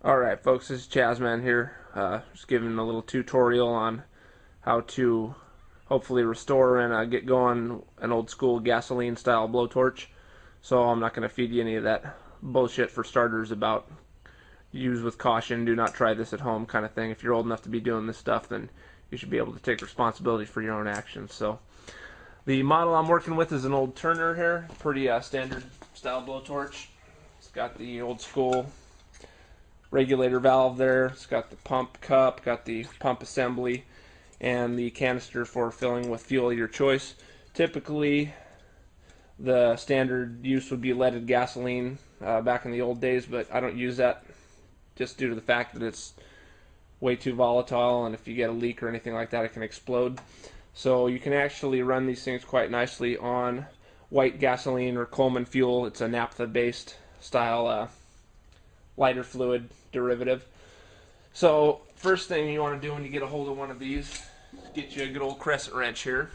Alright folks, this is Chazman here, just giving a little tutorial on how to hopefully restore and get going an old school gasoline style blowtorch. So I'm not going to feed you any of that bullshit for starters about use with caution, do not try this at home kind of thing. If you're old enough to be doing this stuff, then you should be able to take responsibility for your own actions. So the model I'm working with is an old Turner here, pretty standard style blowtorch. It's got the old school regulator valve there. It's got the pump cup, got the pump assembly, and the canister for filling with fuel of your choice. Typically, the standard use would be leaded gasoline back in the old days, but I don't use that just due to the fact that it's way too volatile, and if you get a leak or anything like that, it can explode. So you can actually run these things quite nicely on white gasoline or Coleman fuel. It's a naphtha-based style lighter fluid derivative. So first thing you want to do when you get a hold of one of these is get you a good old crescent wrench here.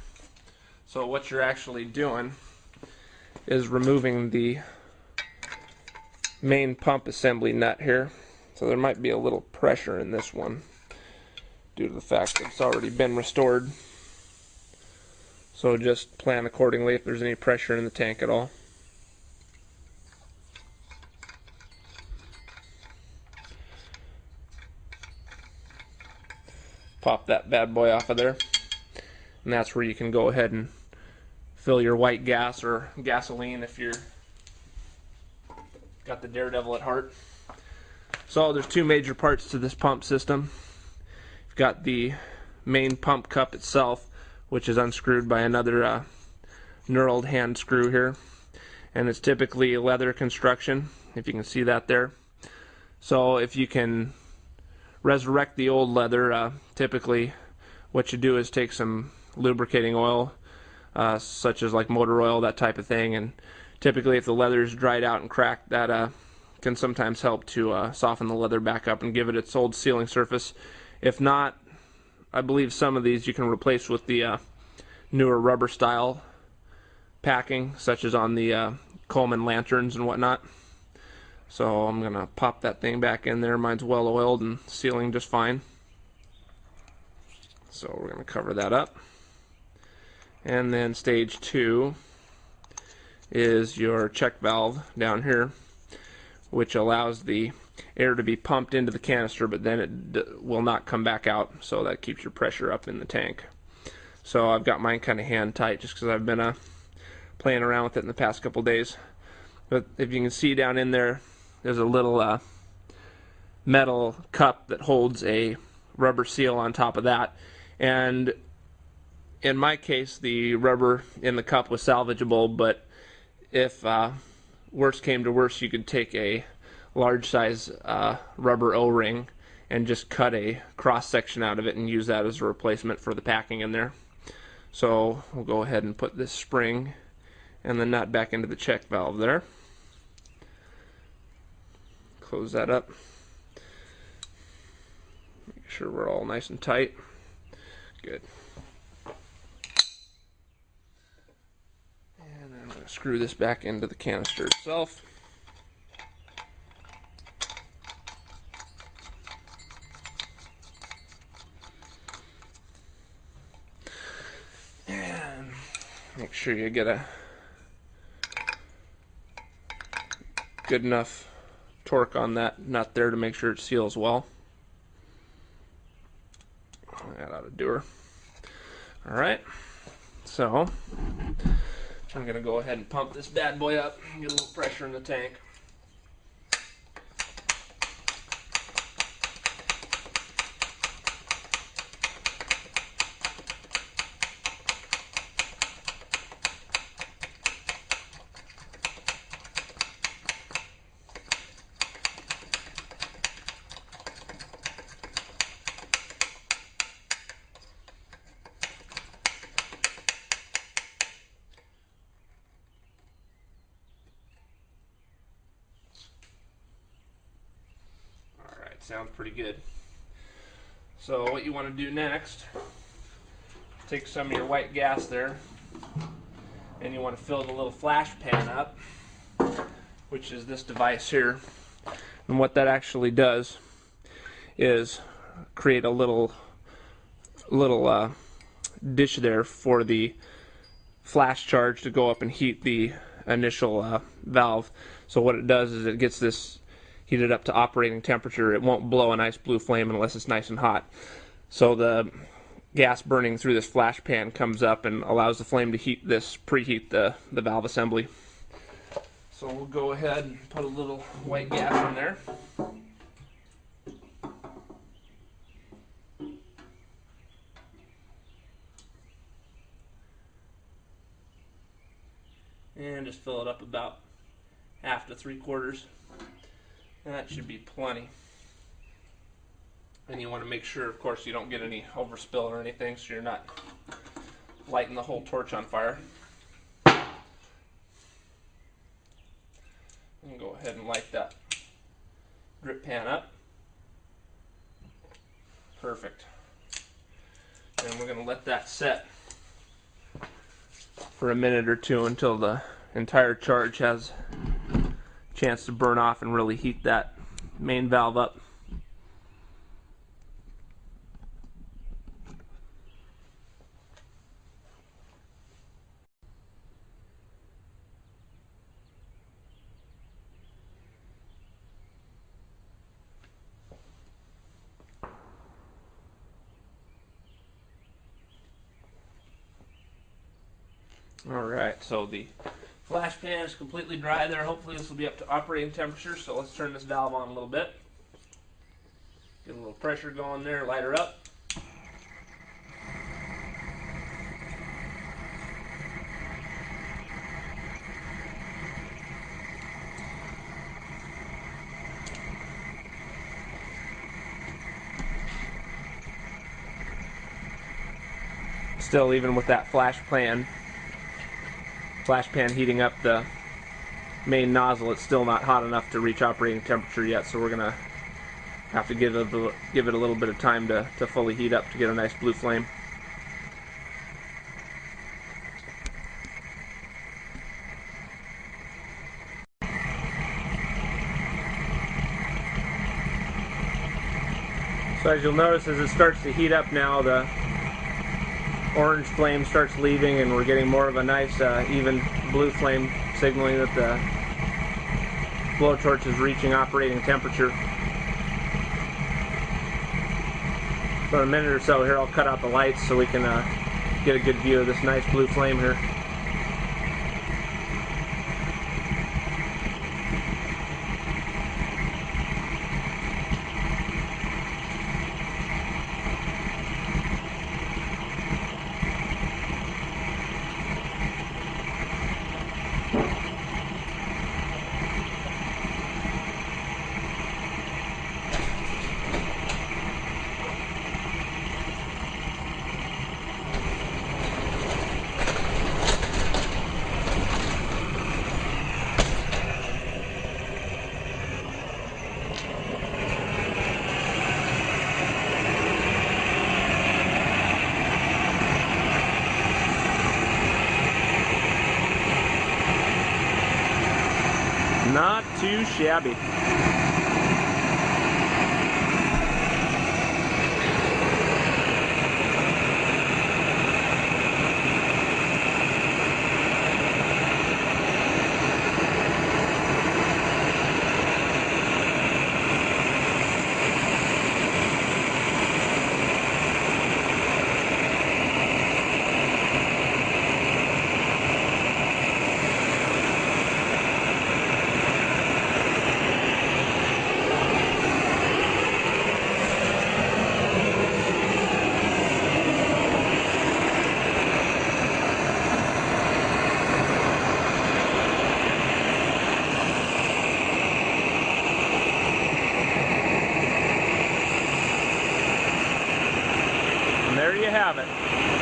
So what you're actually doing is removing the main pump assembly nut here. So there might be a little pressure in this one due to the fact that it's already been restored. So just plan accordingly if there's any pressure in the tank at all. Pop that bad boy off of there, and that's where you can go ahead and fill your white gas or gasoline if you're got the Daredevil at heart. So there's two major parts to this pump system. You've got the main pump cup itself, which is unscrewed by another knurled hand screw here, and it's typically a leather construction, if you can see that there. So if you can resurrect the old leather, typically what you do is take some lubricating oil, such as like motor oil, that type of thing, and typically if the leather is dried out and cracked, that can sometimes help to soften the leather back up and give it its old sealing surface. If not, I believe some of these you can replace with the newer rubber style packing, such as on the Coleman lanterns and whatnot. So I'm going to pop that thing back in there. Mine's well oiled and sealing just fine. So we're going to cover that up. And then stage 2 is your check valve down here, which allows the air to be pumped into the canister, but then it will not come back out, so that keeps your pressure up in the tank. So I've got mine kind of hand tight just because I've been playing around with it in the past couple days. But if you can see down in there, there's a little metal cup that holds a rubber seal on top of that, and in my case the rubber in the cup was salvageable, but if worst came to worst, you could take a large size rubber O-ring and just cut a cross section out of it and use that as a replacement for the packing in there. So we'll go ahead and put this spring and the nut back into the check valve there. Close that up. Make sure we're all nice and tight. Good. And then I'm going to screw this back into the canister itself. And make sure you get a good enough torque on that nut there to make sure it seals well. That ought to do her. Alright, so I'm going to go ahead and pump this bad boy up, get a little pressure in the tank. Sounds pretty good. So what you want to do next, take some of your white gas there, and you want to fill the little flash pan up, which is this device here. And what that actually does is create a little dish there for the flash charge to go up and heat the initial valve. So what it does is it gets this heated up to operating temperature. It won't blow a nice blue flame unless it's nice and hot. So the gas burning through this flash pan comes up and allows the flame to preheat the valve assembly. So we'll go ahead and put a little white gas in there. And just fill it up about 1/2 to 3/4. That should be plenty. And you want to make sure, of course, you don't get any overspill or anything, so you're not lighting the whole torch on fire. And go ahead and light that drip pan up. Perfect. And we're going to let that set for a minute or two until the entire charge has a chance to burn off and really heat that main valve up. Alright, so the flash pan is completely dry there. Hopefully this will be up to operating temperature, so let's turn this valve on a little bit. Get a little pressure going there, light her up. Still, even with that flash pan heating up the main nozzle, it's still not hot enough to reach operating temperature yet, so we're going to have to give it a little bit of time to fully heat up to get a nice blue flame. So as you'll notice, as it starts to heat up now, the orange flame starts leaving and we're getting more of a nice even blue flame, signaling that the blowtorch is reaching operating temperature. So in a minute or so here I'll cut out the lights so we can get a good view of this nice blue flame here. Not too shabby. And there you have it.